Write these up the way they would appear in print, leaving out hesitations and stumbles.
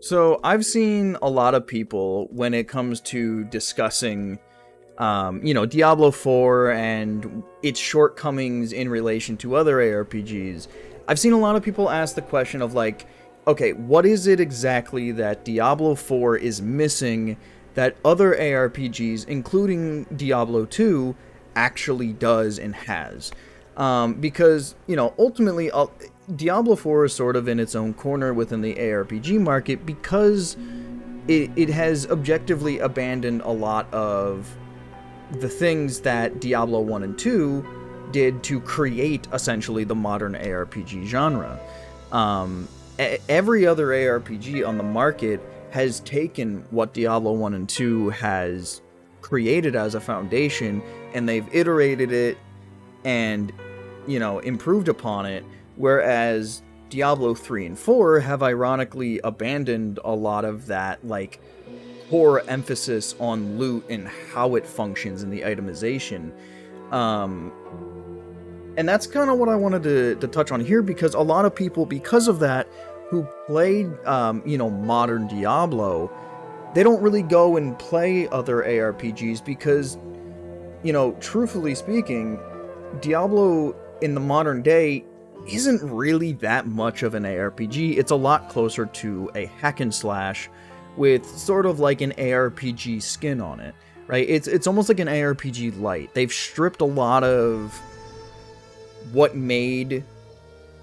So I've seen a lot of people when it comes to discussing, Diablo 4 and its shortcomings in relation to other ARPGs. I've seen a lot of people ask the question of like, okay, what is it exactly that Diablo 4 is missing that other ARPGs, including Diablo 2, actually does and has? Because, ultimately, Diablo 4 is sort of in its own corner within the ARPG market because it has objectively abandoned a lot of the things that Diablo 1 and 2 did to create essentially the modern ARPG genre. Every other ARPG on the market has taken what Diablo 1 and 2 has created as a foundation and they've iterated it and, improved upon it, whereas Diablo 3 and 4 have ironically abandoned a lot of that, like, core emphasis on loot and how it functions in the itemization. Um, and that's kind of what I wanted to touch on here, because a lot of people, because of that, who played, modern Diablo, they don't really go and play other ARPGs because, truthfully speaking, Diablo in the modern day isn't really that much of an ARPG. It's a lot closer to a hack and slash with sort of like an ARPG skin on it, right? It's almost like an ARPG light. They've stripped a lot of what made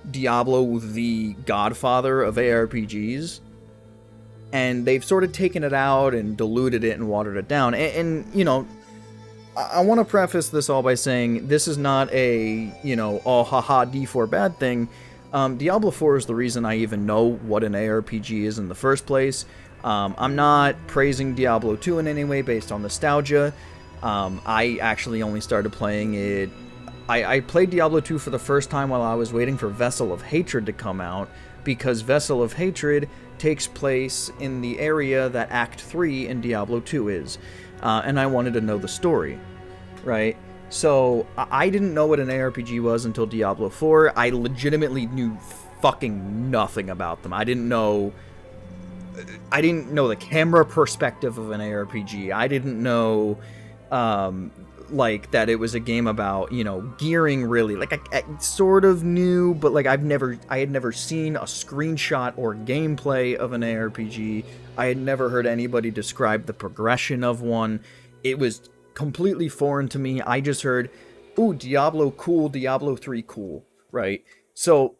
Diablo the godfather of ARPGs, and they've sort of taken it out and diluted it and watered it down. And I want to preface this all by saying this is not a, oh haha D4 bad thing. Diablo 4 is the reason I even know what an ARPG is in the first place. I'm not praising Diablo 2 in any way based on nostalgia. I actually only started playing it. I played Diablo 2 for the first time while I was waiting for Vessel of Hatred to come out, because Vessel of Hatred takes place in the area that Act 3 in Diablo 2 is. And I wanted to know the story, right? So I didn't know what an ARPG was until Diablo 4. I legitimately knew fucking nothing about them. I didn't know the camera perspective of an ARPG. I didn't know, that it was a game about, gearing, really. Like, I sort of knew, but, like, I had never seen a screenshot or gameplay of an ARPG. I had never heard anybody describe the progression of one. It was completely foreign to me. I just heard, ooh, Diablo cool, Diablo 3 cool, right? So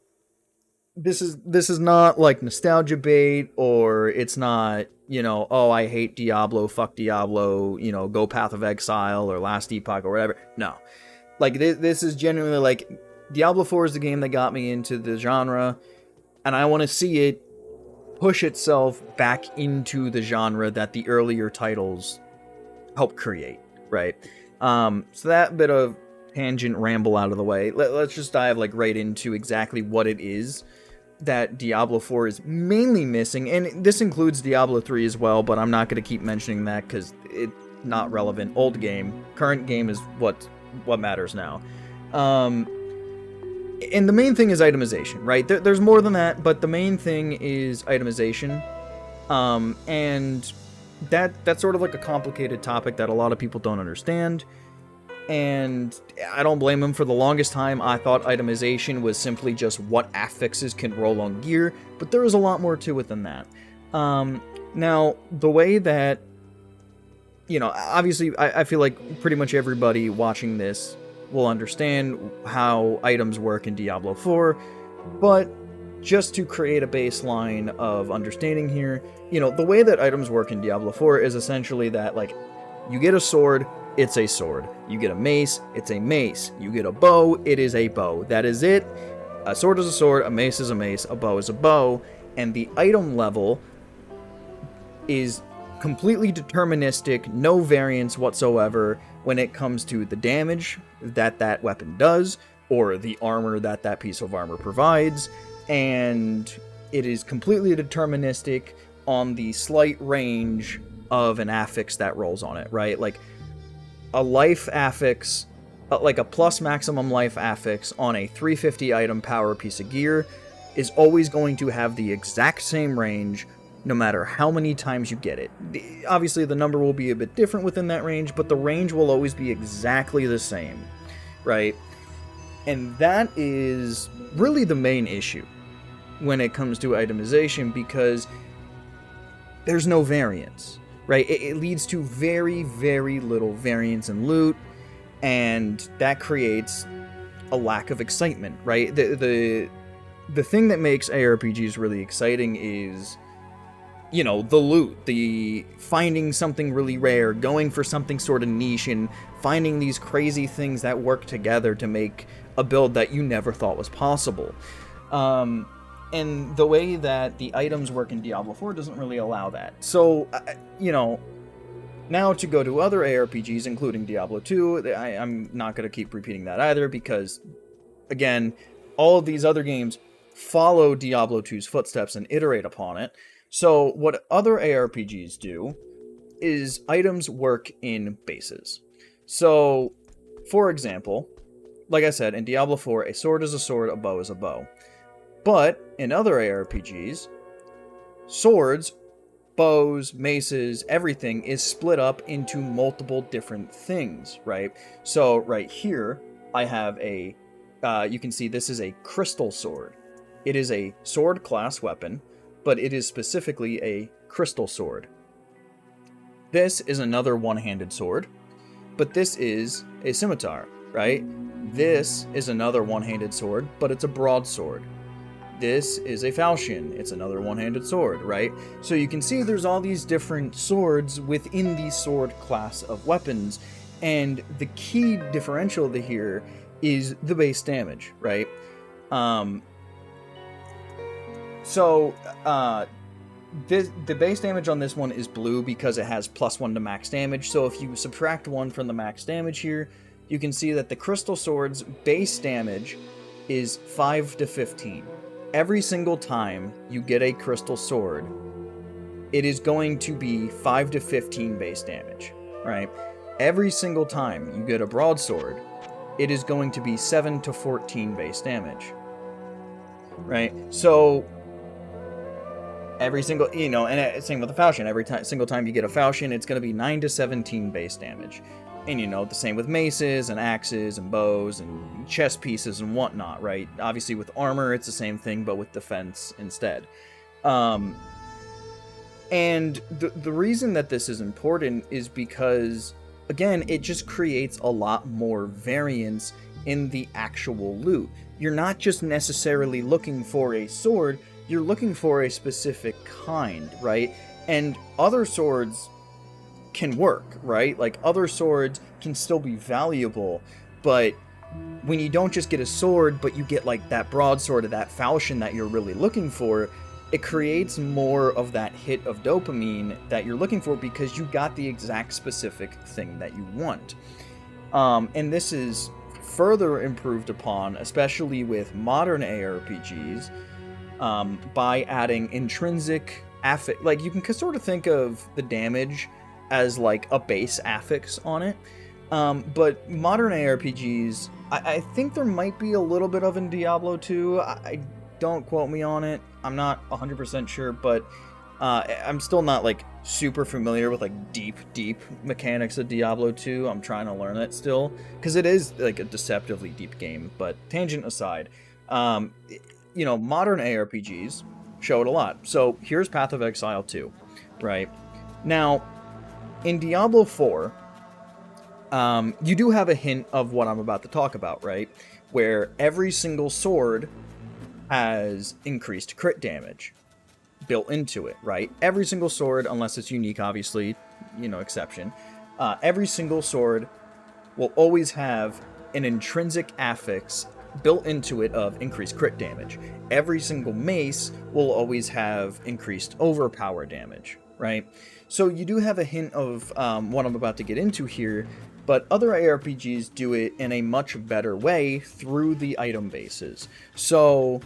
this is not like nostalgia bait, or it's not, oh, I hate Diablo, fuck Diablo, go Path of Exile or Last Epoch or whatever. No. Like, this is genuinely like, Diablo 4 is the game that got me into the genre, and I want to see it push itself back into the genre that the earlier titles helped create, right? So that bit of tangent ramble out of the way, let's just dive right into exactly what it is that Diablo 4 is mainly missing, and this includes Diablo 3 as well, but I'm not going to keep mentioning that because it's not relevant. Old game. Current game is what matters now. And the main thing is itemization, right? There's more than that, but the main thing is itemization. And that's sort of like a complicated topic that a lot of people don't understand. And I don't blame him. For the longest time, I thought itemization was simply just what affixes can roll on gear, but there is a lot more to it than that. Now, the way that, obviously, I feel like pretty much everybody watching this will understand how items work in Diablo 4, but just to create a baseline of understanding here, the way that items work in Diablo 4 is essentially that, like, you get a sword, it's a sword. You get a mace, it's a mace. You get a bow, it is a bow. That is it. A sword is a sword, a mace is a mace, a bow is a bow, and the item level is completely deterministic, no variance whatsoever when it comes to the damage that weapon does, or the armor that piece of armor provides, and it is completely deterministic on the slight range of an affix that rolls on it, right? Like, a life affix, like a plus maximum life affix on a 350 item power piece of gear, is always going to have the exact same range no matter how many times you get it. Obviously, the number will be a bit different within that range, but the range will always be exactly the same, right? And that is really the main issue when it comes to itemization, because there's no variance, right? It leads to very, very little variance in loot, and that creates a lack of excitement, right? The thing that makes ARPGs really exciting is, you know, the loot, the finding something really rare, going for something sort of niche, and finding these crazy things that work together to make a build that you never thought was possible. And the way that the items work in Diablo 4 doesn't really allow that. So, you know, now to go to other ARPGs, including Diablo 2, I'm not going to keep repeating that either, because, again, all of these other games follow Diablo 2's footsteps and iterate upon it. So what other ARPGs do is items work in bases. So, for example, like I said, in Diablo 4, a sword is a sword, a bow is a bow. But in other ARPGs, swords, bows, maces, everything is split up into multiple different things, right? So right here, I have a, you can see this is a crystal sword. It is a sword class weapon, but it is specifically a crystal sword. This is another one-handed sword, but this is a scimitar, right? This is another one-handed sword, but it's a broadsword. This is a falchion. It's another one-handed sword, right? So you can see there's all these different swords within the sword class of weapons, and the key differential here is the base damage, right? The base damage on this one is blue because it has +1 to max damage. So if you subtract 1 from the max damage here, you can see that the crystal sword's base damage is 5 to 15. Every single time you get a crystal sword, it is going to be 5 to 15 base damage, right? Every single time you get a broadsword, it is going to be 7 to 14 base damage, right? So every single, you know, and same with the falchion. Single time you get a falchion, it's going to be 9 to 17 base damage. And, you know, the same with maces and axes and bows and chest pieces and whatnot, right? Obviously with armor, it's the same thing, but with defense instead. And the reason that this is important is because, again, it just creates a lot more variance in the actual loot. You're not just necessarily looking for a sword, you're looking for a specific kind, right? And other swords can work, right? Like, other swords can still be valuable, but when you don't just get a sword, but you get like that broadsword or that falchion that you're really looking for, it creates more of that hit of dopamine that you're looking for because you got the exact specific thing that you want. And this is further improved upon, especially with modern ARPGs, by adding intrinsic affix. Like, you can sort of think of the damage as like a base affix on it. But modern ARPGs, I think there might be a little bit of in Diablo 2. I don't quote me on it. I'm not 100% sure, but I'm still not like super familiar with like deep mechanics of Diablo 2. I'm trying to learn it still, because it is like a deceptively deep game. But tangent aside, you know, modern ARPGs show it a lot. So here's Path of Exile 2, right? Now, in Diablo 4, you do have a hint of what I'm about to talk about, right? Where every single sword has increased crit damage built into it, right? Every single sword, unless it's unique, obviously, you know, exception. Every single sword will always have an intrinsic affix built into it of increased crit damage. Every single mace will always have increased overpower damage, right? So you do have a hint of what I'm about to get into here, but other ARPGs do it in a much better way through the item bases. So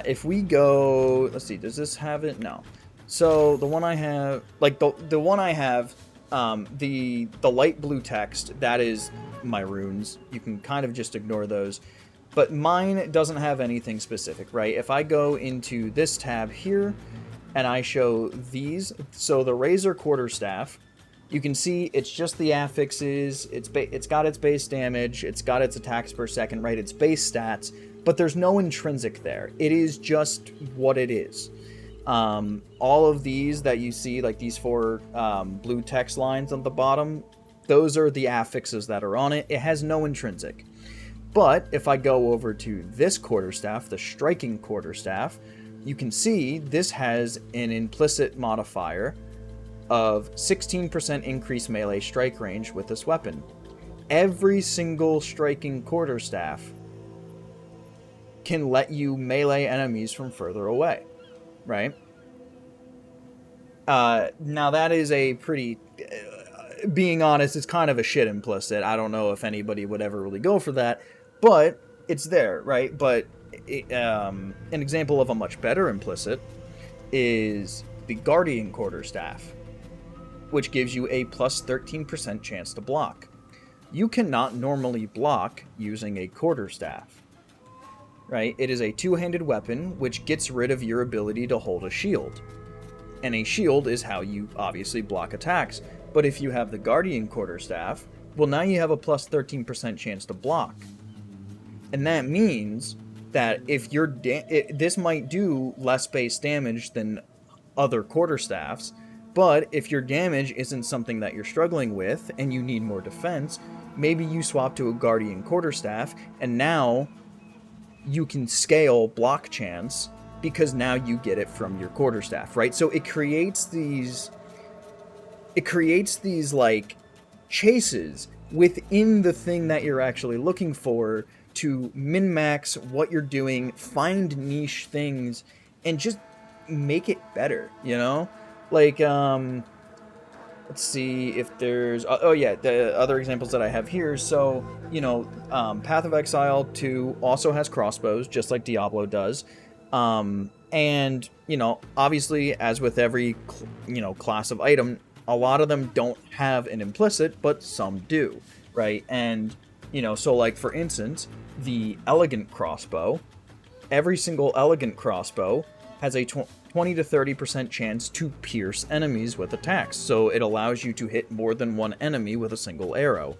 if we go, let's see, does this have it? No. So the one I have, like the one I have, the light blue text, that is my runes. You can kind of just ignore those. But mine doesn't have anything specific, right? If I go into this tab here, and I show these. So the Razor Quarterstaff, you can see it's just the affixes, it's got its base damage, it's got its attacks per second, right? Its base stats, but there's no intrinsic there. It is just what it is. All of these that you see, like these 4 blue text lines on the bottom, those are the affixes that are on it. It has no intrinsic. But if I go over to this quarterstaff, the striking quarterstaff, you can see this has an implicit modifier of 16% increased melee strike range with this weapon. Every single striking quarterstaff can let you melee enemies from further away, right? Now that is a pretty, being honest, it's kind of a shit implicit. I don't know if anybody would ever really go for that, but it's there, right? But an example of a much better implicit is the Guardian Quarterstaff, which gives you a plus 13% chance to block. You cannot normally block using a quarterstaff, right? It is a two-handed weapon, which gets rid of your ability to hold a shield. And a shield is how you obviously block attacks. But if you have the Guardian Quarterstaff, well, now you have a plus 13% chance to block. And that means that if you're this might do less base damage than other quarterstaffs, but if your damage isn't something that you're struggling with and you need more defense, maybe you swap to a Guardian Quarterstaff, and now you can scale block chance because now you get it from your quarterstaff, right? So it creates these like chases within the thing that you're actually looking for to min-max what you're doing, find niche things, and just make it better, you know? Like, let's see if there's... oh, yeah, the other examples that I have here. So, you know, Path of Exile 2 also has crossbows, just like Diablo does. And, you know, obviously, as with every, class of item, a lot of them don't have an implicit, but some do, right? And, so like, for instance, the Elegant Crossbow, every single Elegant Crossbow has a 20 to 30% chance to pierce enemies with attacks. So it allows you to hit more than one enemy with a single arrow.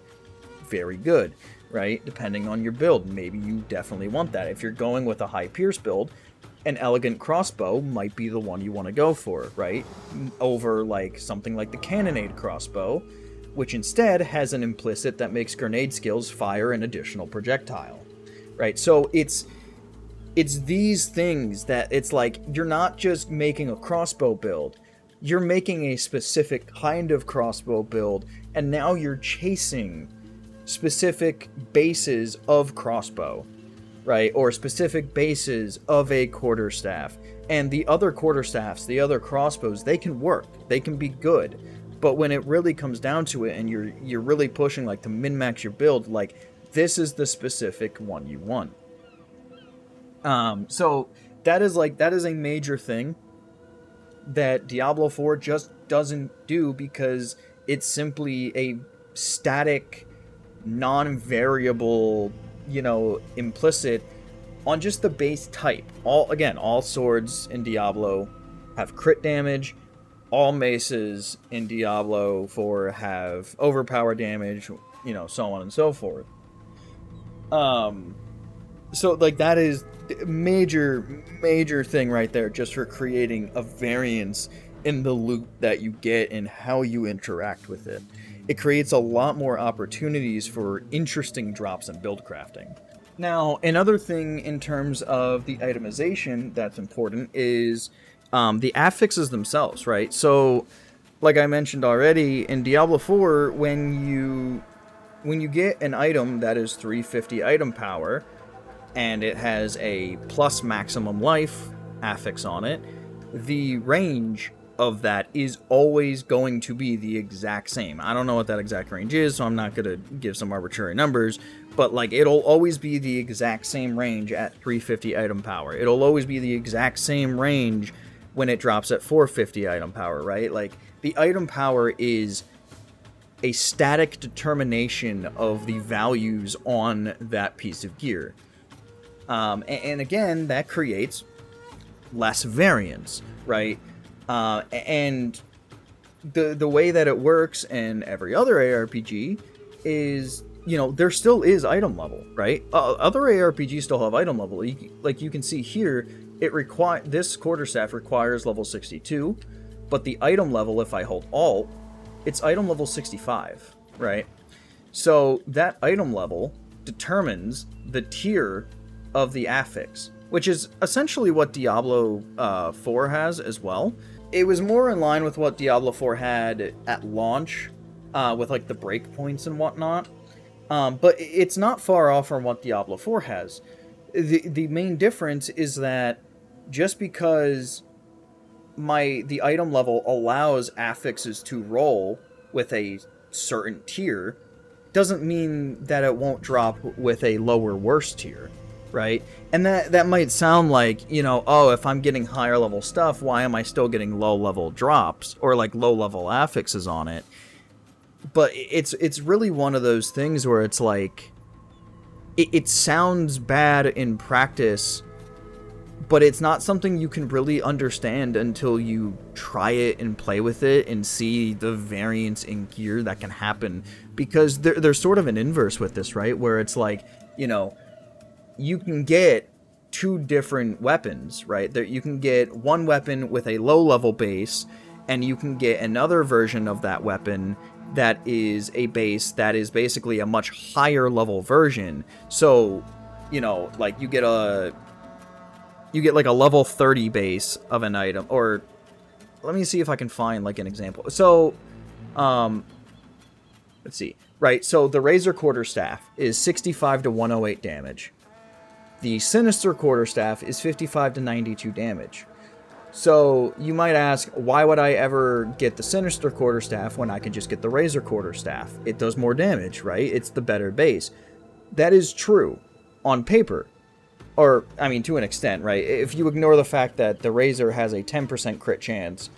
Very good, right? Depending on your build. Maybe you definitely want that. If you're going with a high pierce build, an Elegant Crossbow might be the one you want to go for, right? Over like something like the Cannonade Crossbow, which instead has an implicit that makes grenade skills fire an additional projectile, right? So it's these things that it's like, you're not just making a crossbow build, you're making a specific kind of crossbow build, and now you're chasing specific bases of crossbow, right? Or specific bases of a quarterstaff. And the other quarterstaffs, the other crossbows, they can work, they can be good. But when it really comes down to it and you're really pushing like to min-max your build, like this is the specific one you want. So that is a major thing that Diablo 4 just doesn't do, because it's simply a static, non-variable, implicit on just the base type. All swords in Diablo have crit damage. All maces in Diablo 4 have overpower damage, so on and so forth. So like that is major thing right there, just for creating a variance in the loot that you get and how you interact with it. It creates a lot more opportunities for interesting drops and build crafting. Now, another thing in terms of the itemization that's important is the affixes themselves, right? So, like I mentioned already, in Diablo 4, when you get an item that is 350 item power, and it has a plus maximum life affix on it, the range of that is always going to be the exact same. I don't know what that exact range is, so I'm not going to give some arbitrary numbers, but like it'll always be the exact same range at 350 item power. It'll always be the exact same range when it drops at 450 item power, right? Like the item power is a static determination of the values on that piece of gear. And again, that creates less variance, right? And the way that it works in every other ARPG is, there still is item level, right? Other ARPGs still have item level. Like you can see here, this quarterstaff requires level 62, but the item level, if I hold Alt, it's item level 65, right? So that item level determines the tier of the affix, which is essentially what Diablo 4 has as well. It was more in line with what Diablo 4 had at launch, with like the breakpoints and whatnot. But it's not far off from what Diablo 4 has. The main difference is that just because the item level allows affixes to roll with a certain tier, doesn't mean that it won't drop with a lower worse tier, right? And that might sound like, oh, if I'm getting higher level stuff, why am I still getting low level drops or like low level affixes on it? But it's really one of those things where it's like, it sounds bad in practice, but it's not something you can really understand until you try it and play with it and see the variance in gear that can happen. Because there's sort of an inverse with this, right? Where it's like, you can get two different weapons, right? You can get one weapon with a low level base, and you can get another version of that weapon that is a base that is basically a much higher level version. So, like you get like a level 30 base of an item, or let me see if I can find like an example. So, let's see. Right, so the Razor Quarterstaff is 65 to 108 damage. The Sinister Quarterstaff is 55 to 92 damage. So you might ask, why would I ever get the Sinister Quarterstaff when I can just get the Razor Quarterstaff? It does more damage, right? It's the better base. That is true on paper. Or, I mean, to an extent, right? If you ignore the fact that the Razor has a 10% crit chance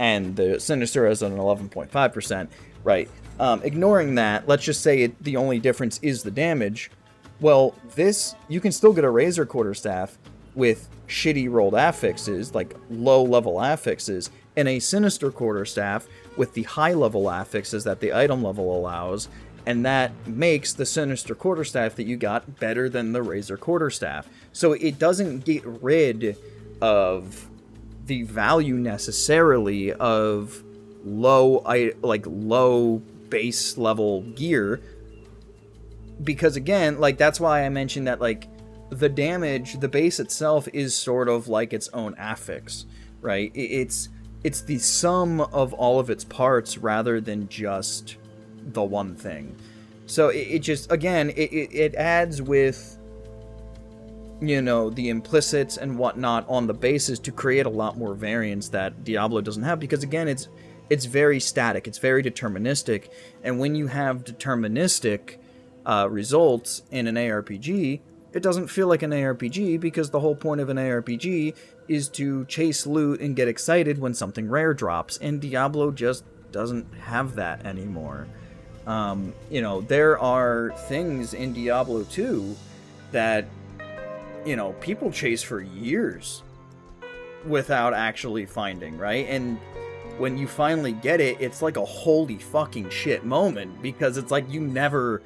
and the Sinister has an 11.5%, right? Ignoring that, let's just say the only difference is the damage. Well, you can still get a Razor Quarterstaff with shitty rolled affixes, like low-level affixes, and a Sinister Quarterstaff with the high-level affixes that the item level allows, and that makes the Sinister Quarterstaff that you got better than the Razor Quarterstaff. So it doesn't get rid of the value necessarily of low base level gear, because again, like, that's why I mentioned that, like, the damage, the base itself is sort of like its own affix, right? It's the sum of all of its parts rather than just the one thing. So it just, again, it adds with, the implicits and whatnot on the bases to create a lot more variance that Diablo doesn't have, because again, it's very static, it's very deterministic, and when you have deterministic results in an ARPG, it doesn't feel like an ARPG, because the whole point of an ARPG is to chase loot and get excited when something rare drops, and Diablo just doesn't have that anymore. There are things in Diablo 2 that, people chase for years without actually finding, right? And when you finally get it, it's like a holy fucking shit moment, because it's like you never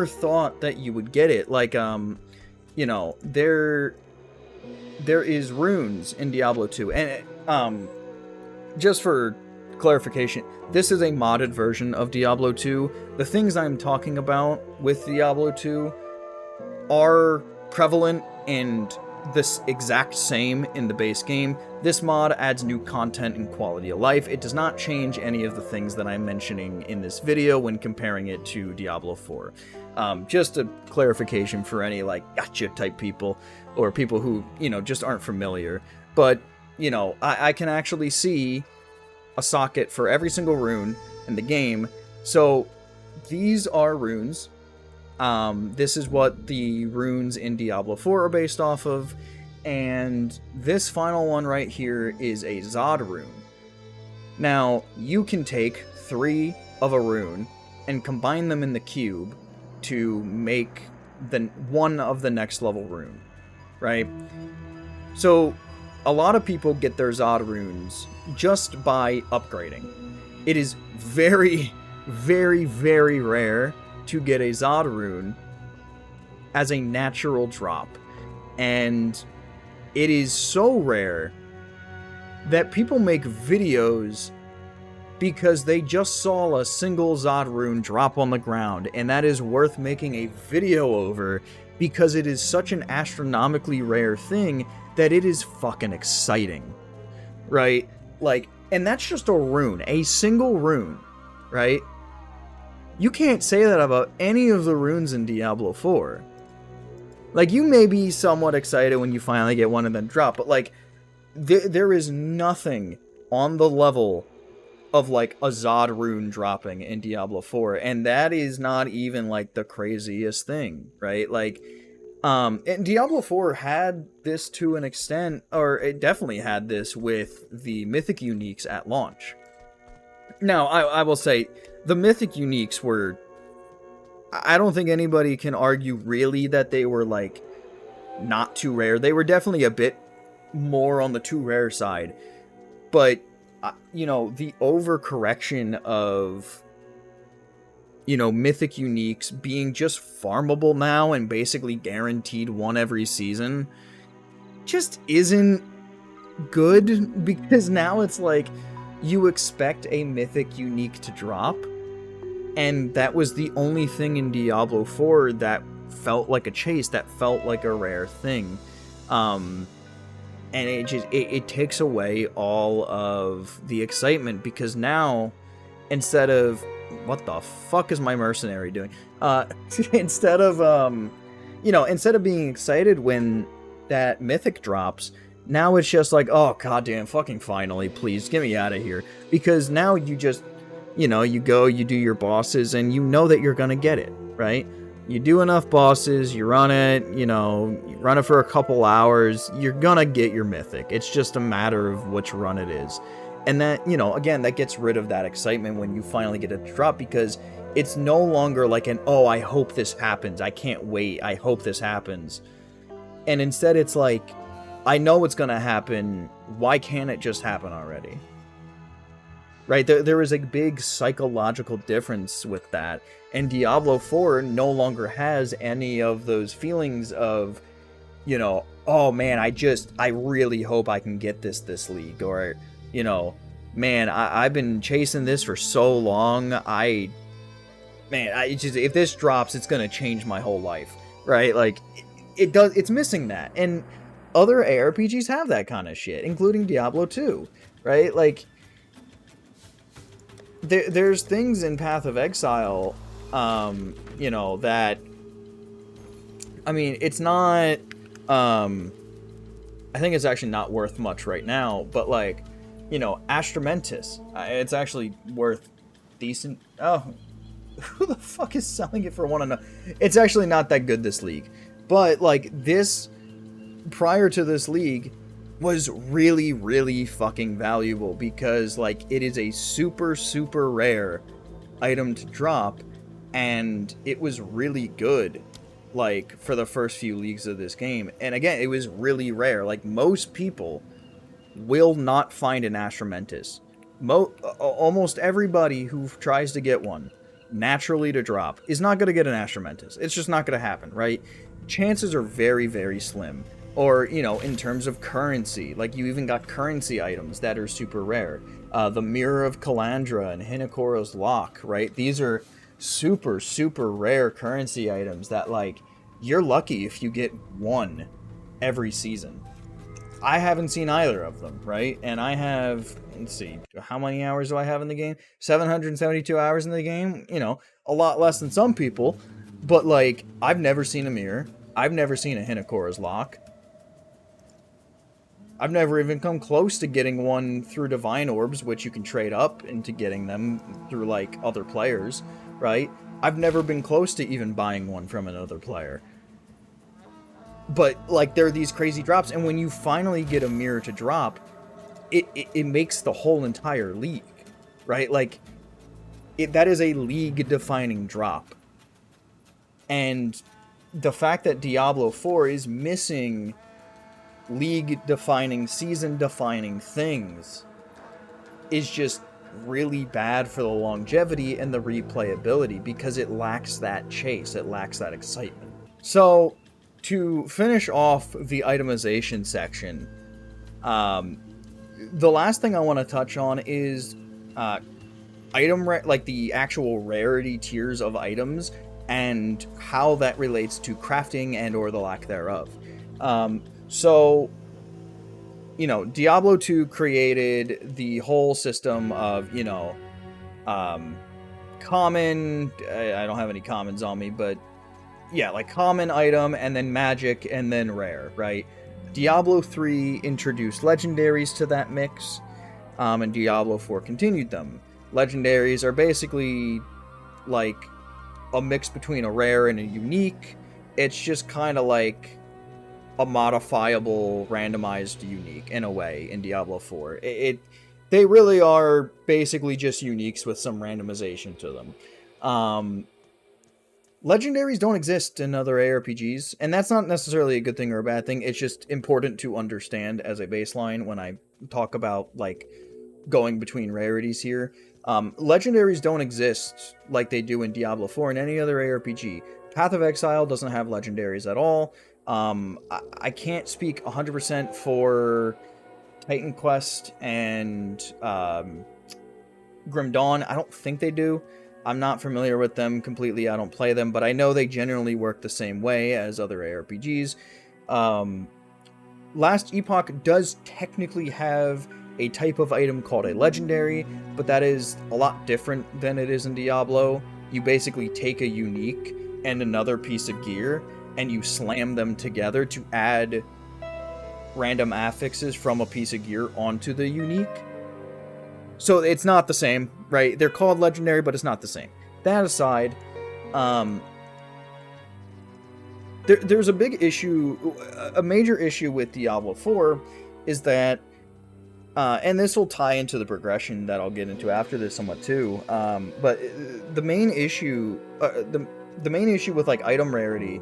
thought that you would get it. Like, there is runes in Diablo 2, and just for clarification, this is a modded version of Diablo 2. The things I'm talking about with Diablo 2 are prevalent and this exact same in the base game. This mod adds new content and quality of life. It does not change any of the things that I'm mentioning in this video when comparing it to Diablo 4. Just a clarification for any, like, gotcha type people, or people who, just aren't familiar. But, I can actually see a socket for every single rune in the game. So these are runes. This is what the runes in Diablo 4 are based off of, and this final one right here is a Zod rune. Now, you can take 3 of a rune and combine them in the cube to make one of the next level rune, right? So a lot of people get their Zod runes just by upgrading. It is very, very, very rare to get a Zod rune as a natural drop. And it is so rare that people make videos because they just saw a single Zod rune drop on the ground, and that is worth making a video over because it is such an astronomically rare thing that it is fucking exciting, right? Like, and that's just a rune, a single rune, right? You can't say that about any of the runes in Diablo 4. Like, you may be somewhat excited when you finally get one and then drop, but like, there is nothing on the level of like a Zod rune dropping in Diablo 4, and that is not even like the craziest thing, right? Like, and Diablo 4 had this to an extent, or it definitely had this with the Mythic Uniques at launch. Now, I will say, the Mythic Uniques were, I don't think anybody can argue really that they were like not too rare. They were definitely a bit more on the too rare side, but you know, the overcorrection of, you know, Mythic Uniques being just farmable now and basically guaranteed one every season just isn't good, because now it's like you expect a Mythic Unique to drop, and that was the only thing in Diablo 4 that felt like a chase, that felt like a rare thing. And it takes away all of the excitement, because now, instead of, what the fuck is my mercenary doing? Instead of, you know, instead of being excited when that mythic drops, now it's just like, oh, goddamn, fucking finally, please, get me out of here. Because now you just, you know, you go, you do your bosses, and you know that you're gonna get it, right? You do enough bosses, you run it, you know, you run it for a couple hours, you're gonna get your mythic. It's just a matter of which run it is. And that, you know, again, that gets rid of that excitement when you finally get it to drop, because it's no longer like an, oh, I hope this happens, I can't wait, I hope this happens. And instead it's like, I know it's gonna happen, why can't it just happen already? Right, there is a big psychological difference with that, and Diablo 4 no longer has any of those feelings of, you know, oh man, I really hope I can get this league, or, you know, man, I've been chasing this for so long, if this drops, it's gonna change my whole life, right? Like, it's missing that, and other ARPGs have that kind of shit, including Diablo 2, right? Like, there's things in Path of Exile, you know, that, I mean, it's not, I think it's actually not worth much right now, but like, you know, Astramentis, it's actually worth decent, oh, who the fuck is selling it for $1? It's actually not that good, this league, but like, this, prior to this league, was really, really fucking valuable, because like, it is a super, super rare item to drop, and it was really good, like, for the first few leagues of this game. And again, it was really rare. Like, most people will not find an Astramentis. Almost everybody who tries to get one naturally to drop is not going to get an Astramentis. It's just not going to happen, right? Chances are very, very slim. Or, you know, in terms of currency, like, you even got currency items that are super rare. The Mirror of Kalandra and Hinakora's Lock, right? These are super, super rare currency items that, like, you're lucky if you get one every season. I haven't seen either of them, right? And I have, let's see, how many hours do I have in the game? 772 hours in the game? You know, a lot less than some people. But, like, I've never seen a mirror. I've never seen a Hinakora's Lock. I've never even come close to getting one through Divine Orbs, which you can trade up into getting them through, like, other players, right? I've never been close to even buying one from another player. But, like, there are these crazy drops, and when you finally get a mirror to drop, it makes the whole entire league, right? Like, that is a league-defining drop. And the fact that Diablo 4 is missing league-defining, season-defining things is just really bad for the longevity and the replayability because it lacks that chase, it lacks that excitement. So, to finish off the itemization section, the last thing I want to touch on is like the actual rarity tiers of items and how that relates to crafting and or the lack thereof. So, you know, Diablo 2 created the whole system of, you know, common, I don't have any commons on me, but yeah, like common item, and then magic, and then rare, right? Diablo 3 introduced legendaries to that mix, and Diablo 4 continued them. Legendaries are basically like a mix between a rare and a unique. It's just kind of like a modifiable, randomized unique in a way in Diablo 4. They really are basically just uniques with some randomization to them. Legendaries don't exist in other ARPGs, and that's not necessarily a good thing or a bad thing. It's just important to understand as a baseline when I talk about, like, going between rarities here. Legendaries don't exist like they do in Diablo 4 and any other ARPG. Path of Exile doesn't have legendaries at all. I can't speak 100% for Titan Quest and Grim Dawn. I don't think they do. I'm not familiar with them completely. I don't play them, but I know they generally work the same way as other ARPGs. Last Epoch does technically have a type of item called a legendary, but that is a lot different than it is in Diablo. You basically take a unique and another piece of gear, and you slam them together to add random affixes from a piece of gear onto the unique. So it's not the same, right? They're called legendary, but it's not the same. That aside, there's a big issue, a major issue with Diablo 4 is that, and this will tie into the progression that I'll get into after this somewhat too, but the main issue, the main issue with like item rarity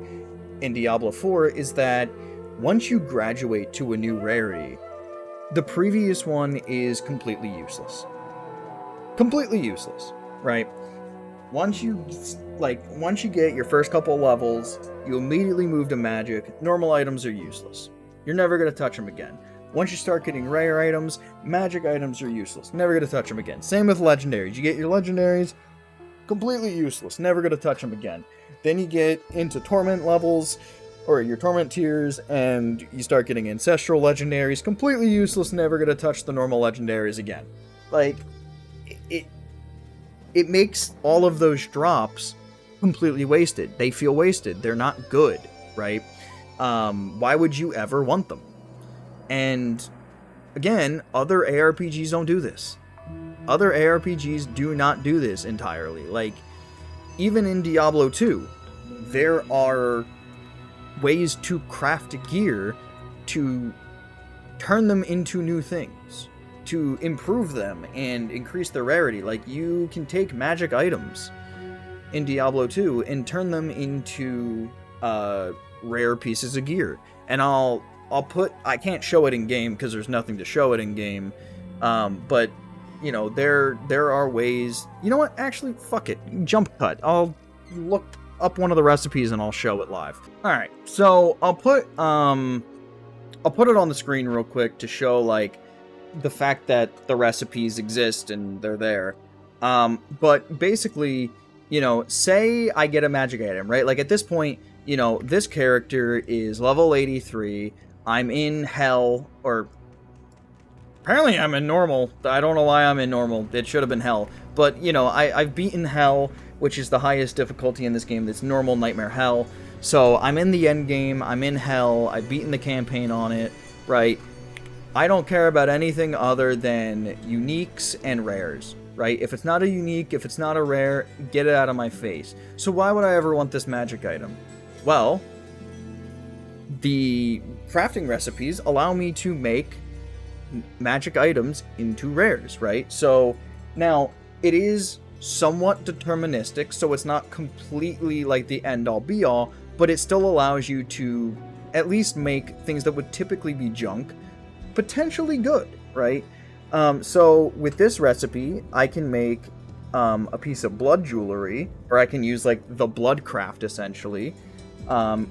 in Diablo 4 is that once you graduate to a new rarity, the previous one is completely useless. Completely useless, right? Once you get your first couple of levels, you immediately move to magic. Normal items are useless. You're never going to touch them again. Once you start getting rare items, magic items are useless. Never going to touch them again. Same with legendaries. You get your legendaries, completely useless. Never going to touch them again. Then you get into torment levels, or your torment tiers, and you start getting ancestral legendaries, completely useless, never gonna touch the normal legendaries again. Like, it makes all of those drops completely wasted. They feel wasted. They're not good, right? Why would you ever want them? And again, other ARPGs don't do this. Other ARPGs do not do this entirely. Like, even in Diablo 2, there are ways to craft gear to turn them into new things, to improve them and increase their rarity. Like, you can take magic items in Diablo 2 and turn them into rare pieces of gear. And I'll put, I can't show it in game because there's nothing to show it in game, but you know, there are ways. You know what, actually, fuck it, jump cut, I'll look up one of the recipes and I'll show it live. Alright, so I'll put it on the screen real quick to show, like, the fact that the recipes exist and they're there. But basically, you know, say I get a magic item, right? Like, at this point, you know, this character is level 83, I'm in hell, or apparently I'm in normal. I don't know why I'm in normal. It should have been hell. But, you know, I've beaten hell, which is the highest difficulty in this game. That's normal, nightmare, hell. So I'm in the end game. I'm in hell. I've beaten the campaign on it, right? I don't care about anything other than uniques and rares, right? If it's not a unique, if it's not a rare, get it out of my face. So why would I ever want this magic item? Well, the crafting recipes allow me to make magic items into rares, right? So now it is somewhat deterministic, so it's not completely like the end-all be-all, but it still allows you to at least make things that would typically be junk potentially good, right? So with this recipe, I can make a piece of blood jewelry, or I can use like the blood craft essentially,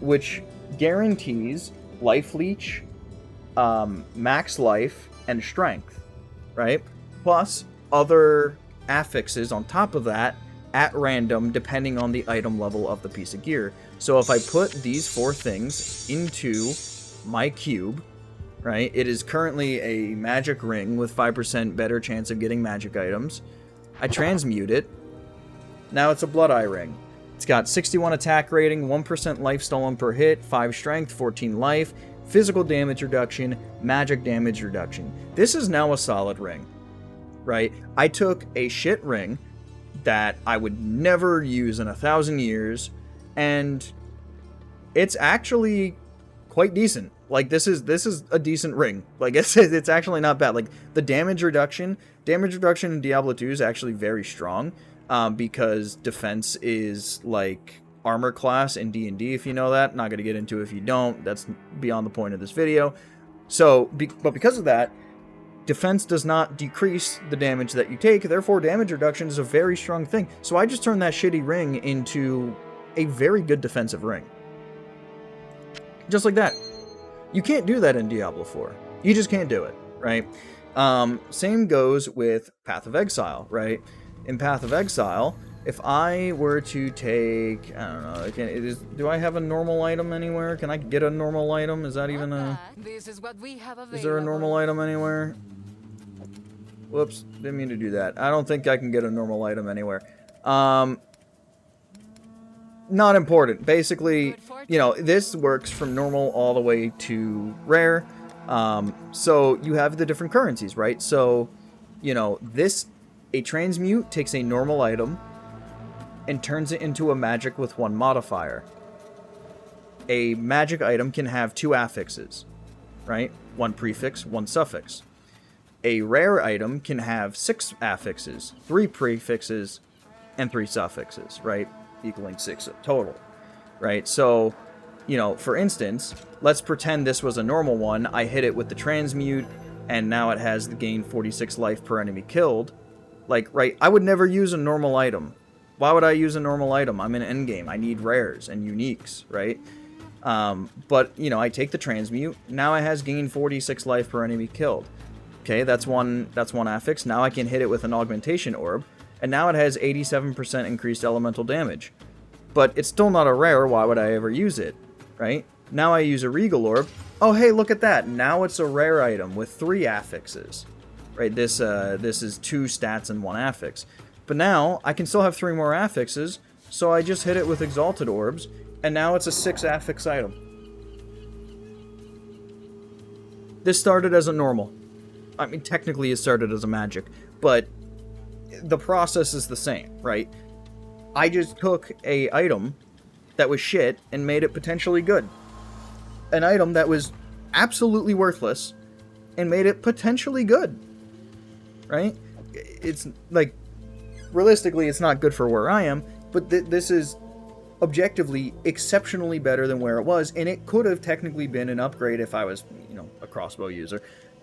which guarantees life leech, max life, and strength, right? Plus other affixes on top of that at random depending on the item level of the piece of gear. So if I put these 4 things into my cube, right, it is currently a magic ring with 5% better chance of getting magic items. I transmute it. Now it's a blood eye ring. It's got 61 attack rating, 1% life stolen per hit, 5 strength, 14 life, physical damage reduction, magic damage reduction. This is now a solid ring, right? I took a shit ring that I would never use in 1,000 years, and it's actually quite decent. Like, this is a decent ring. Like, it's actually not bad. Like, the damage reduction in Diablo 2 is actually very strong, because defense is like armor class in D&D, if you know that. Not going to get into it if you don't. That's beyond the point of this video. So, but because of that, defense does not decrease the damage that you take, therefore damage reduction is a very strong thing. So I just turned that shitty ring into a very good defensive ring. Just like that. You can't do that in Diablo 4. You just can't do it, right? Same goes with Path of Exile, right? In Path of Exile, if I were to take, I don't know, do I have a normal item anywhere? Can I get a normal item? Is that even a... This is what we have available. Is there a normal item anywhere? Whoops, didn't mean to do that. I don't think I can get a normal item anywhere. Not important. Basically, you know, this works from normal all the way to rare. So you have the different currencies, right? So, you know, a transmute takes a normal item and turns it into a magic with 1 modifier. A magic item can have 2 affixes, right? 1 prefix, 1 suffix. A rare item can have 6 affixes, 3 prefixes, and 3 suffixes, right? Equaling 6 total, right? So, you know, for instance, let's pretend this was a normal one. I hit it with the transmute, and now it has the gain 46 life per enemy killed. Like, right, I would never use a normal item. Why would I use a normal item? I'm in endgame. I need rares and uniques, right? But, you know, I take the transmute. Now it has gained 46 life per enemy killed. Okay, that's one affix. Now I can hit it with an augmentation orb. And now it has 87% increased elemental damage. But it's still not a rare. Why would I ever use it, right? Now I use a regal orb. Oh, hey, look at that. Now it's a rare item with 3 affixes, right? This is 2 stats and 1 affix. But now, I can still have 3 more affixes, so I just hit it with Exalted Orbs, and now it's a 6 affix item. This started as a normal. I mean, technically it started as a magic, but the process is the same, right? I just took a item that was shit and made it potentially good. An item that was absolutely worthless and made it potentially good, right? It's like, realistically, it's not good for where I am, but this is objectively exceptionally better than where it was, and it could have technically been an upgrade if I was, you know, a crossbow user.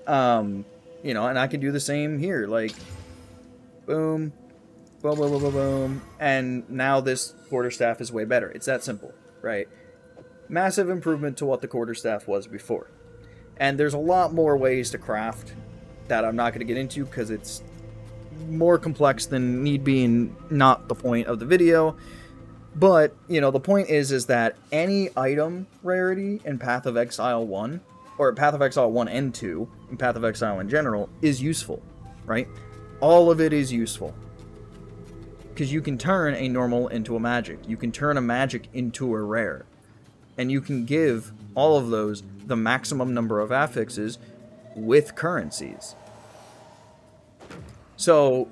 You know, and I can do the same here, like, boom, boom, boom, boom, boom, boom, and now this quarterstaff is way better. It's that simple, right? Massive improvement to what the quarterstaff was before. And there's a lot more ways to craft that I'm not going to get into because it's more complex than need be and not the point of the video. But, you know, the point is that any item rarity in Path of Exile 1, or Path of Exile 1 and 2, and Path of Exile in general, is useful, right? All of it is useful. Because you can turn a normal into a magic. You can turn a magic into a rare. And you can give all of those the maximum number of affixes with currencies. So,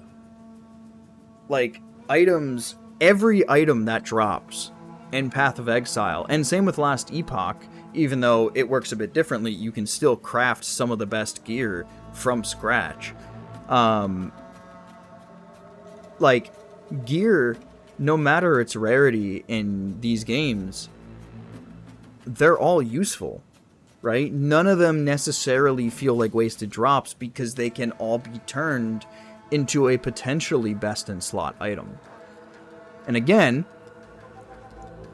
like, items, every item that drops in Path of Exile, and same with Last Epoch, even though it works a bit differently, you can still craft some of the best gear from scratch. Like, gear, no matter its rarity in these games, they're all useful, right? None of them necessarily feel like wasted drops because they can all be turned into a potentially best in slot item. And again,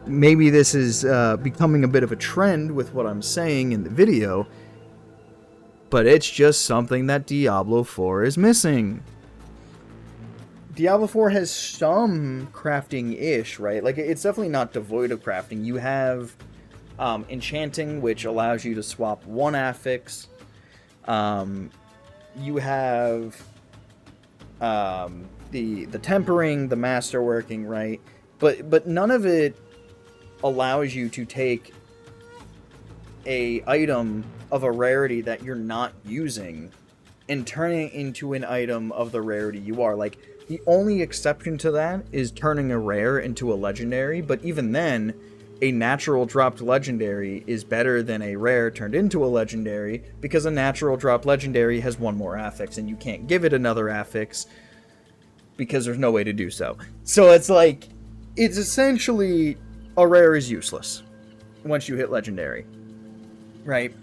maybe this is becoming a bit of a trend with what I'm saying in the video, but it's just something that Diablo 4 is missing. Diablo 4 has some crafting-ish, right? Like, it's definitely not devoid of crafting. You have enchanting, which allows you to swap one affix. You have the tempering, the masterworking, right? But none of it allows you to take a item of a rarity that you're not using and turn it into an item of the rarity you are. Like, the only exception to that is turning a rare into a legendary, but even then, a natural dropped legendary is better than a rare turned into a legendary, because a natural dropped legendary has one more affix, and you can't give it another affix because there's no way to do so. So it's like, it's essentially, a rare is useless once you hit legendary, right?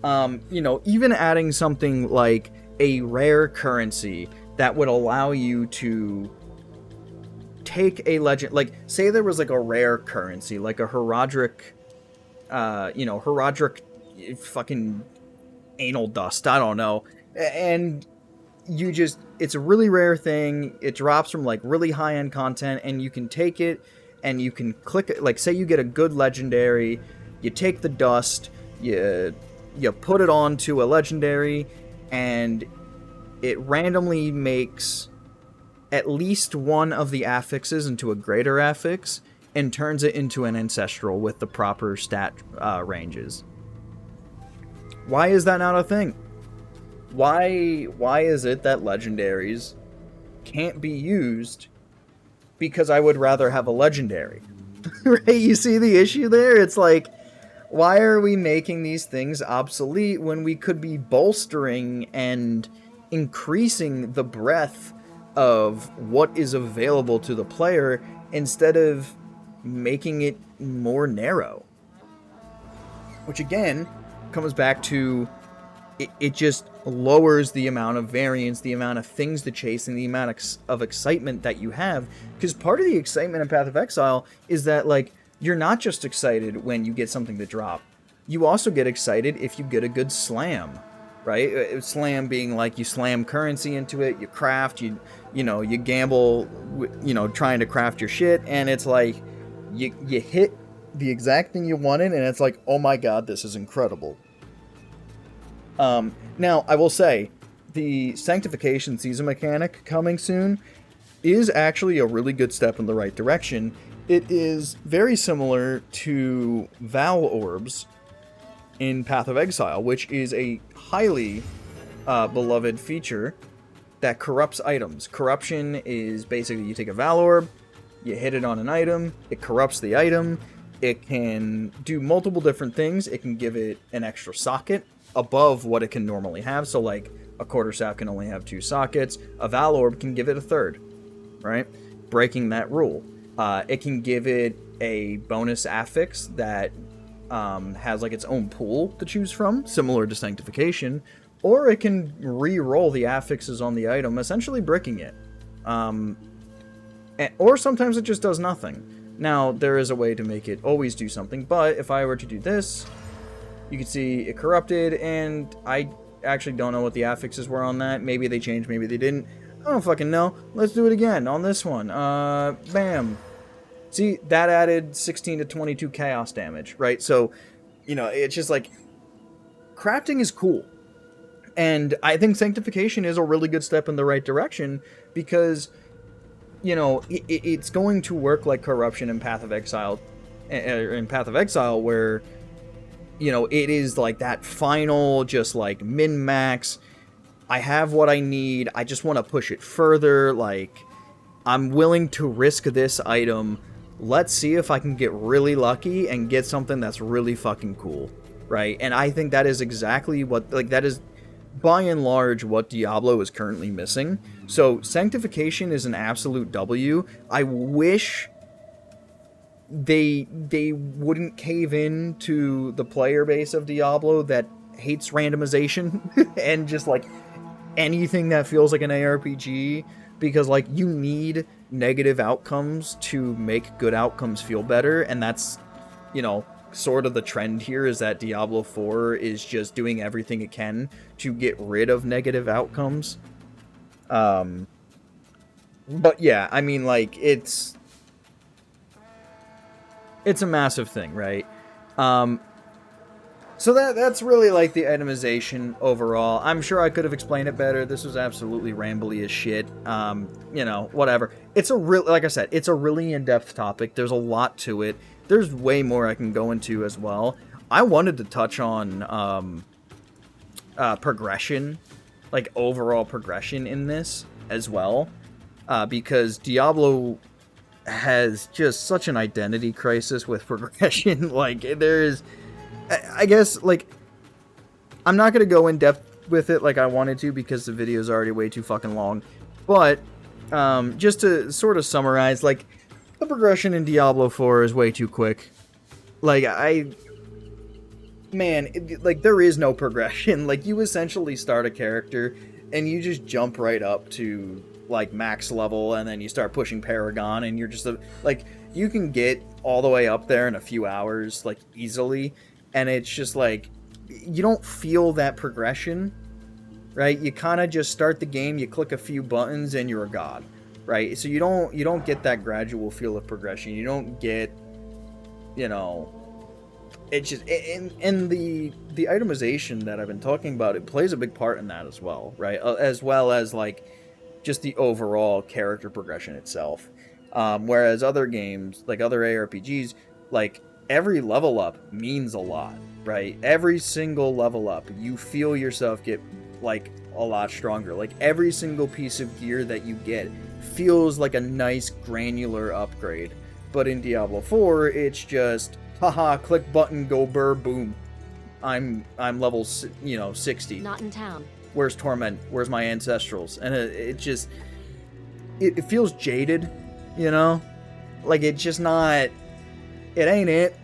Even adding something like a rare currency that would allow you to take a legend, like, say there was like a rare currency, like a Herodric, fucking anal dust, I don't know, and it's a really rare thing, it drops from like really high-end content, and you can take it, and you can click it, like, say you get a good legendary, you take the dust, you put it onto a legendary, and it randomly makes at least one of the affixes into a greater affix and turns it into an ancestral with the proper stat ranges. Why is that not a thing? Why is it that legendaries can't be used because I would rather have a legendary? Right? You see the issue there? It's like, why are we making these things obsolete when we could be bolstering and increasing the breadth of what is available to the player instead of making it more narrow? Which again comes back to it just lowers the amount of variance, the amount of things to chase, and the amount of excitement that you have. Because part of the excitement in Path of Exile is that, like, you're not just excited when you get something to drop. You also get excited if you get a good slam, right? Slam being like you slam currency into it, you craft, you gamble, trying to craft your shit, and it's like you hit the exact thing you wanted, and it's like, oh my god, this is incredible. Now, I will say, the Sanctification Season mechanic coming soon is actually a really good step in the right direction. It is very similar to Val Orbs in Path of Exile, which is a highly beloved feature that corrupts items. Corruption is basically you take a Val Orb, you hit it on an item, it corrupts the item, it can do multiple different things, it can give it an extra socket above what it can normally have, so like a quarter staff can only have 2 sockets, a Val Orb can give it a third, right? Breaking that rule. It can give it a bonus affix that has like its own pool to choose from, similar to Sanctification, or it can re-roll the affixes on the item, essentially bricking it. Or sometimes it just does nothing. Now, there is a way to make it always do something, but if I were to do this, you can see it corrupted, and I actually don't know what the affixes were on that. Maybe they changed, maybe they didn't. I don't fucking know. Let's do it again on this one. Bam. See, that added 16 to 22 chaos damage, right? So, it's just like, crafting is cool. And I think Sanctification is a really good step in the right direction because, it's going to work like Corruption in Path of Exile, where, it is like that final, just like min-max, I have what I need, I just want to push it further, like, I'm willing to risk this item, let's see if I can get really lucky and get something that's really fucking cool, right? And I think that is exactly what, like, that is by and large what Diablo is currently missing. So Sanctification is an absolute W. I wish they wouldn't cave in to the player base of Diablo that hates randomization and just like anything that feels like an ARPG, because like you need negative outcomes to make good outcomes feel better, and that's, you know, sort of the trend here, is that Diablo 4 is just doing everything it can to get rid of negative outcomes. But yeah, I mean, like, it's a massive thing, right? So that's really like the itemization overall. I'm sure I could have explained it better. This was absolutely rambly as shit. You know, whatever. It's a real, like I said, it's a really in-depth topic. There's a lot to it. There's way more I can go into as well. I wanted to touch on progression, like overall progression in this as well, because Diablo has just such an identity crisis with progression. Like, there's, I guess, like, I'm not going to go in depth with it like I wanted to because the video is already way too fucking long. But, just to sort of summarize, like, the progression in Diablo 4 is way too quick. Like, like, there is no progression. Like, you essentially start a character and you just jump right up to, like, max level, and then you start pushing Paragon, and you're just, like, you can get all the way up there in a few hours, like, easily. And it's just like, you don't feel that progression, right? You kind of just start the game, you click a few buttons, and you're a god, right? So you don't get that gradual feel of progression. You don't get, you know, it's just, and the itemization that I've been talking about, it plays a big part in that as well, right? As well as, like, just the overall character progression itself. Whereas other games, like other ARPGs, like, every level up means a lot, right? Every single level up, you feel yourself get, like, a lot stronger. Like, every single piece of gear that you get feels like a nice granular upgrade. But in Diablo 4, it's just, haha, click button, go burr, boom. I'm level, 60. Not in town. Where's Torment? Where's my Ancestrals? And it just, it feels jaded, you know? Like, it's just not, it ain't it.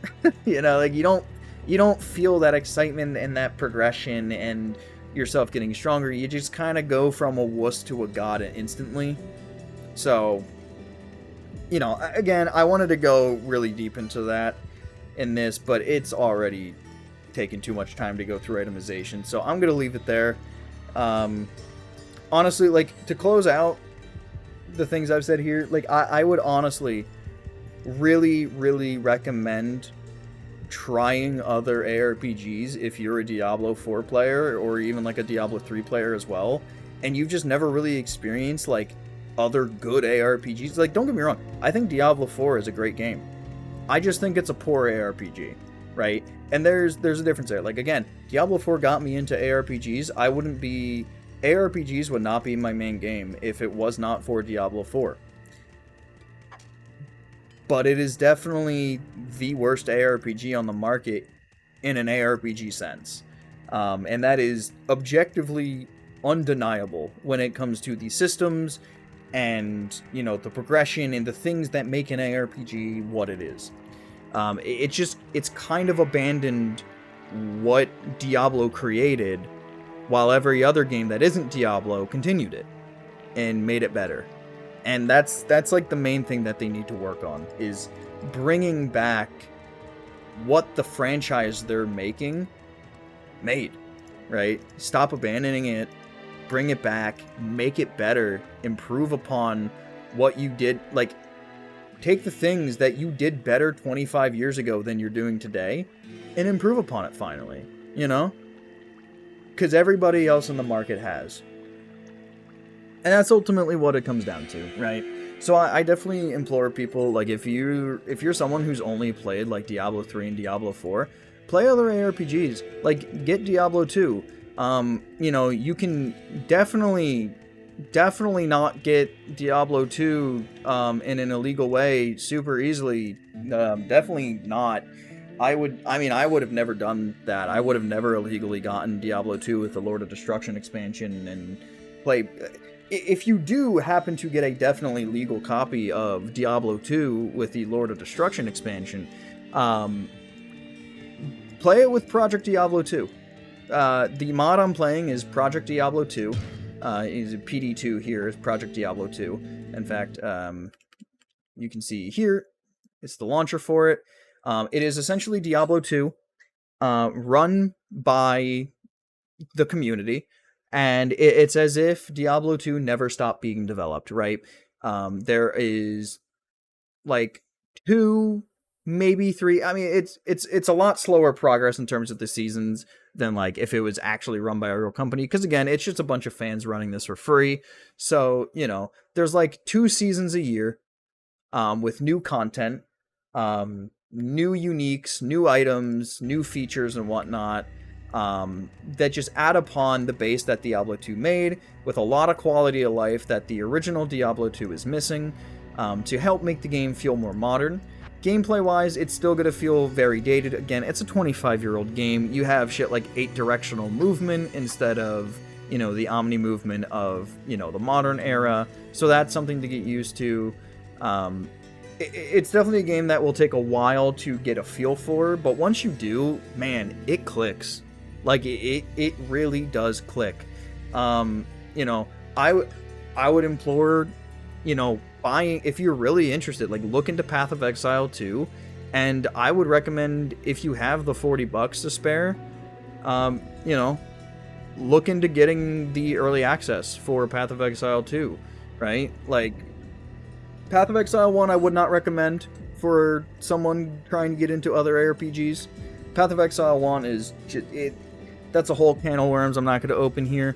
You know, like, you don't feel that excitement and that progression and yourself getting stronger. You just kind of go from a wuss to a god instantly. So, you know, again, I wanted to go really deep into that in this, but it's already taken too much time to go through itemization, so I'm gonna leave it there. Honestly, like, to close out the things I've said here, like, I would honestly really, really recommend trying other ARPGs if you're a Diablo 4 player, or even like a Diablo 3 player as well, and you've just never really experienced like other good ARPGs. Like, don't get me wrong, I think Diablo 4 is a great game. I just think it's a poor ARPG, right? And there's a difference there. Like, again, Diablo 4 got me into ARPGs. ARPGs would not be my main game if it was not for Diablo 4. But it is definitely the worst ARPG on the market in an ARPG sense. And that is objectively undeniable when it comes to the systems and, you know, the progression and the things that make an ARPG what it is. It's kind of abandoned what Diablo created, while every other game that isn't Diablo continued it and made it better. And that's like the main thing that they need to work on, is bringing back what the franchise they're making made, right? Stop abandoning it, bring it back, make it better, improve upon what you did. Like, take the things that you did better 25 years ago than you're doing today and improve upon it finally, you know? Because everybody else in the market has. And that's ultimately what it comes down to, right? So I definitely implore people, like, if you're someone who's only played like Diablo 3 and Diablo 4, play other ARPGs. Like, get Diablo 2. You know, you can definitely not get Diablo 2 in an illegal way super easily. Definitely not. I would have never done that. I would have never illegally gotten Diablo 2 with the Lord of Destruction expansion and play. if you do happen to get a definitely legal copy of Diablo 2 with the Lord of Destruction expansion, play it with Project Diablo 2. The mod I'm playing is Project Diablo 2. Is a PD2 here is Project Diablo 2. In fact, you can see here, it's the launcher for it. It is essentially Diablo 2, run by the community, and it's as if Diablo 2 never stopped being developed, right? There is like 2, maybe 3. I mean, it's a lot slower progress in terms of the seasons than like if it was actually run by a real company, because again, it's just a bunch of fans running this for free. So, there's like 2 seasons a year, with new content, new uniques, new items, new features and whatnot, that just add upon the base that Diablo 2 made, with a lot of quality of life that the original Diablo 2 is missing, to help make the game feel more modern. Gameplay-wise, it's still going to feel very dated. Again, it's a 25-year-old game. You have shit like 8-directional movement instead of, the omni movement of, the modern era. So that's something to get used to. It's definitely a game that will take a while to get a feel for, but once you do, man, it clicks. Like, it really does click. I would implore, buying, if you're really interested, like, look into Path of Exile 2, and I would recommend, if you have the $40 to spare, look into getting the early access for Path of Exile 2, right? Like, Path of Exile 1 I would not recommend for someone trying to get into other ARPGs. Path of Exile 1 is just, that's a whole can of worms I'm not going to open here.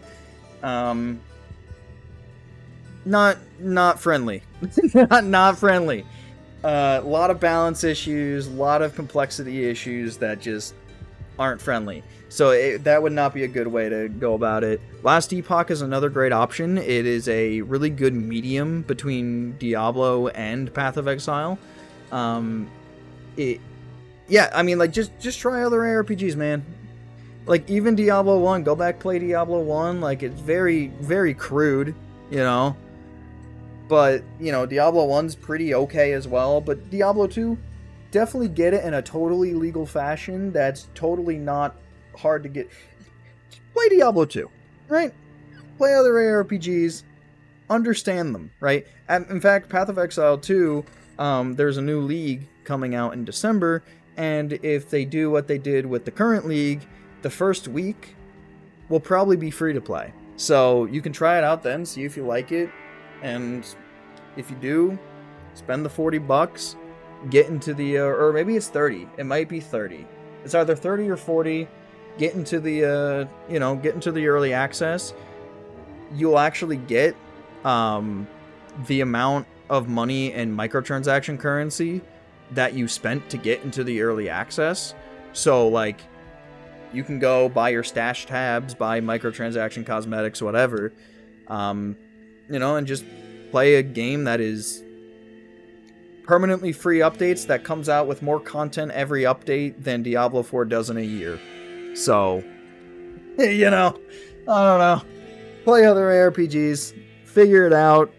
Not friendly. not friendly. A lot of balance issues, a lot of complexity issues that just aren't friendly. So that would not be a good way to go about it. Last Epoch is another great option. It is a really good medium between Diablo and Path of Exile. I mean, like, just try other ARPGs, man. Like, even Diablo 1, go back, play Diablo 1. Like, it's very, very crude, But, Diablo 1's pretty okay as well. But Diablo 2, definitely get it in a totally legal fashion that's totally not hard to get. Play Diablo 2, right? Play other ARPGs, understand them, right? And in fact, Path of Exile 2, there's a new league coming out in December, and if they do what they did with the current league, the first week will probably be free to play. So you can try it out then, see if you like it, and if you do, spend the $40, get into the, or maybe it's 30. It might be 30. It's either 30 or 40. Get into the, get into the early access. You'll actually get the amount of money and microtransaction currency that you spent to get into the early access. So, like, you can go buy your stash tabs, buy microtransaction cosmetics, whatever, and just play a game that is permanently free updates, that comes out with more content every update than Diablo 4 does in a year. So, I don't know. Play other ARPGs, figure it out,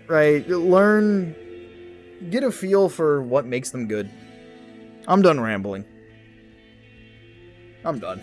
right? Learn, get a feel for what makes them good. I'm done rambling. I'm done.